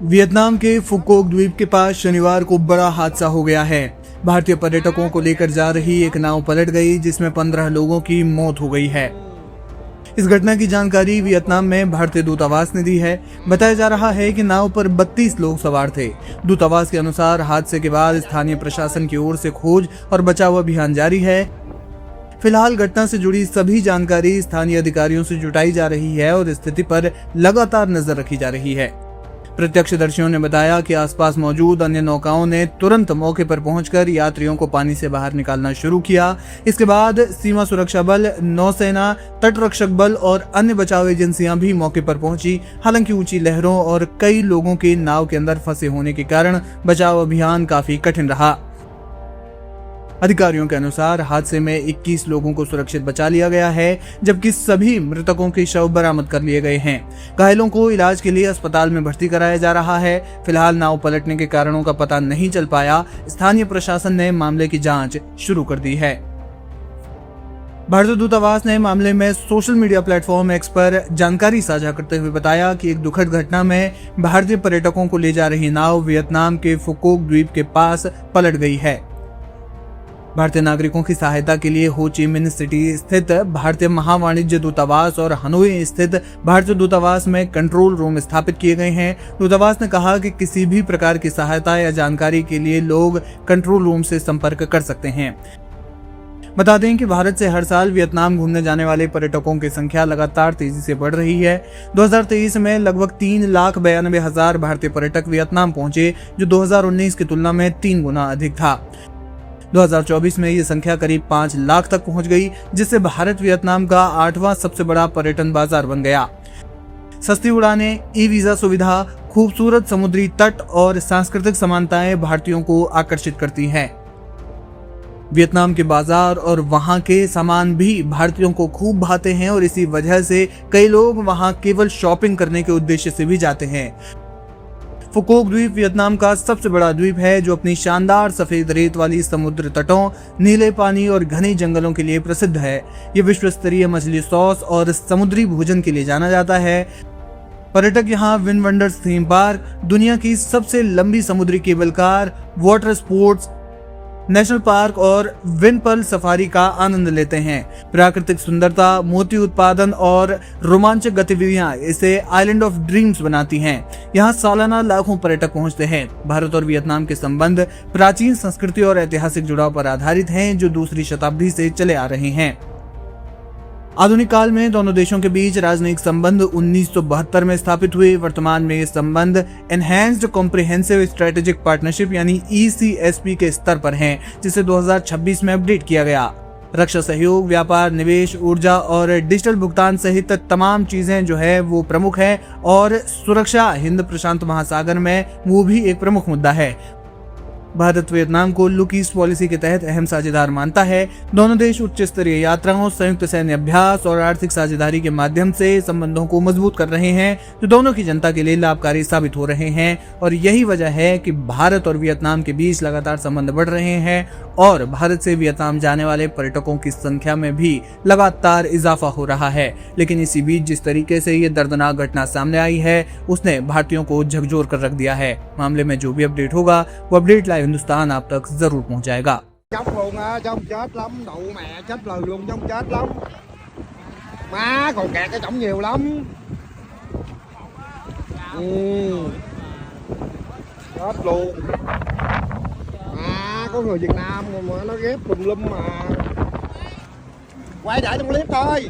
Vietnam के फुकोक द्वीप के पास शनिवार को बड़ा हादसा हो गया है। भारतीय पर्यटकों को लेकर जा रही एक नाव पलट गई, जिसमें 15 लोगों की मौत हो गई है। इस घटना की जानकारी वियतनाम में भारतीय दूतावास ने दी है। बताया जा रहा है कि नाव पर 32 लोग सवार थे। दूतावास के अनुसार हादसे के बाद स्थानीय प्रशासन की ओर से खोज और बचाव अभियान जारी है। फिलहाल घटना से जुड़ी सभी जानकारी स्थानीय अधिकारियों से जुटाई जा रही है और स्थिति पर लगातार नजर रखी जा रही है। प्रत्यक्षदर्शियों ने बताया कि आसपास मौजूद अन्य नौकाओं ने तुरंत मौके पर पहुंचकर यात्रियों को पानी से बाहर निकालना शुरू किया। इसके बाद सीमा सुरक्षा बल, नौसेना, तटरक्षक बल और अन्य बचाव एजेंसियां भी मौके पर पहुंची। हालांकि ऊंची लहरों और कई लोगों के नाव के अंदर फंसे होने के कारण बचाव अभियान काफी कठिन रहा। अधिकारियों के अनुसार हादसे में 21 लोगों को सुरक्षित बचा लिया गया है, जबकि सभी मृतकों के शव बरामद कर लिए गए हैं। घायलों को इलाज के लिए अस्पताल में भर्ती कराया जा रहा है। फिलहाल नाव पलटने के कारणों का पता नहीं चल पाया। स्थानीय प्रशासन ने मामले की जांच शुरू कर दी है। भारतीय दूतावास ने मामले में सोशल मीडिया प्लेटफॉर्म एक्स पर जानकारी साझा करते हुए बताया कि एक दुखद घटना में भारतीय पर्यटकों को ले जा रही नाव वियतनाम के फुकोक द्वीप के पास पलट गई है। भारतीय नागरिकों की सहायता के लिए हो ची मिन्ह सिटी स्थित भारतीय महावाणिज्य दूतावास और हनोई स्थित भारतीय दूतावास में कंट्रोल रूम स्थापित किए गए हैं। दूतावास ने कहा कि किसी भी प्रकार की सहायता या जानकारी के लिए लोग कंट्रोल रूम से संपर्क कर सकते हैं। बता दें कि भारत से हर साल वियतनाम घूमने जाने वाले पर्यटकों की संख्या लगातार तेजी से बढ़ रही है। 2023 में लगभग 3,92,000 भारतीय पर्यटक वियतनाम पहुंचे, जो 2019 की तुलना में 3 गुना अधिक था। 2024 में ये संख्या करीब 5 लाख तक पहुंच गई, जिससे भारत वियतनाम का 8वां सबसे बड़ा पर्यटन बाजार बन गया। सस्ती उड़ानें, ई वीजा सुविधा, खूबसूरत समुद्री तट और सांस्कृतिक समानताएं भारतीयों को आकर्षित करती हैं। वियतनाम के बाजार और वहां के सामान भी भारतीयों को खूब भाते हैं और इसी वजह से कई लोग वहां केवल शॉपिंग करने के उद्देश्य से भी जाते हैं। फुकोक द्वीप वियतनाम का सबसे बड़ा द्वीप है, जो अपनी शानदार सफेद रेत वाली समुद्र तटों, नीले पानी और घने जंगलों के लिए प्रसिद्ध है। ये विश्व स्तरीय मछली सॉस और समुद्री भोजन के लिए जाना जाता है। पर्यटक यहाँ विंड वंडर्स थीम पार्क, दुनिया की सबसे लंबी समुद्री cable car, water sports, national park और विंड पर्ल सफारी का आनंद लेते हैं। प्राकृतिक सुंदरता, मोती उत्पादन और रोमांचक गतिविधियां इसे आइलैंड ऑफ ड्रीम्स बनाती हैं। यहाँ सालाना लाखों पर्यटक पहुंचते हैं। भारत और वियतनाम के संबंध प्राचीन संस्कृति और ऐतिहासिक जुड़ाव पर आधारित हैं, जो दूसरी शताब्दी से चले आ रहे हैं। आधुनिक काल में दोनों देशों के बीच राजनयिक संबंध 1972 में स्थापित हुए। वर्तमान में ये संबंध एनहेंस्ड कॉम्प्रिहेंसिव स्ट्रेटेजिक पार्टनरशिप यानी ECSP के स्तर पर हैं, जिसे 2026 में अपडेट किया गया। रक्षा सहयोग, व्यापार, निवेश, ऊर्जा और डिजिटल भुगतान सहित तमाम चीजें जो है वो प्रमुख है, और सुरक्षा हिंद प्रशांत महासागर में वो भी एक प्रमुख मुद्दा है। भारत वियतनाम को लुक ईस्ट पॉलिसी के तहत अहम साझेदार मानता है। दोनों देश उच्च स्तरीय यात्राओं, संयुक्त सैन्य अभ्यास और आर्थिक साझेदारी के माध्यम से संबंधों को मजबूत कर रहे हैं, जो दोनों की जनता के लिए लाभकारी साबित हो रहे हैं। और यही वजह है कि भारत और वियतनाम के बीच लगातार संबंध बढ़ रहे हैं और भारत से वियतनाम जाने वाले पर्यटकों की संख्या में भी लगातार इजाफा हो रहा है। लेकिन इसी बीच जिस तरीके से ये दर्दनाक घटना सामने आई है, उसने भारतीयों को झकझोर कर रख दिया है। मामले में जो भी अपडेट होगा वो अपडेट लाइव हिंदुस्तान आप तक जरूर पहुंचाएगा। Chóc luôn á, chứ không chết lắm, đụ mẹ chết lời luôn chứ không chết lắm. Má còn kẹt cái chổng nhiều lắm. Chết luôn. Có người Việt Nam mà nó ghép tùm lum mà. Quay lại trong clip thôi.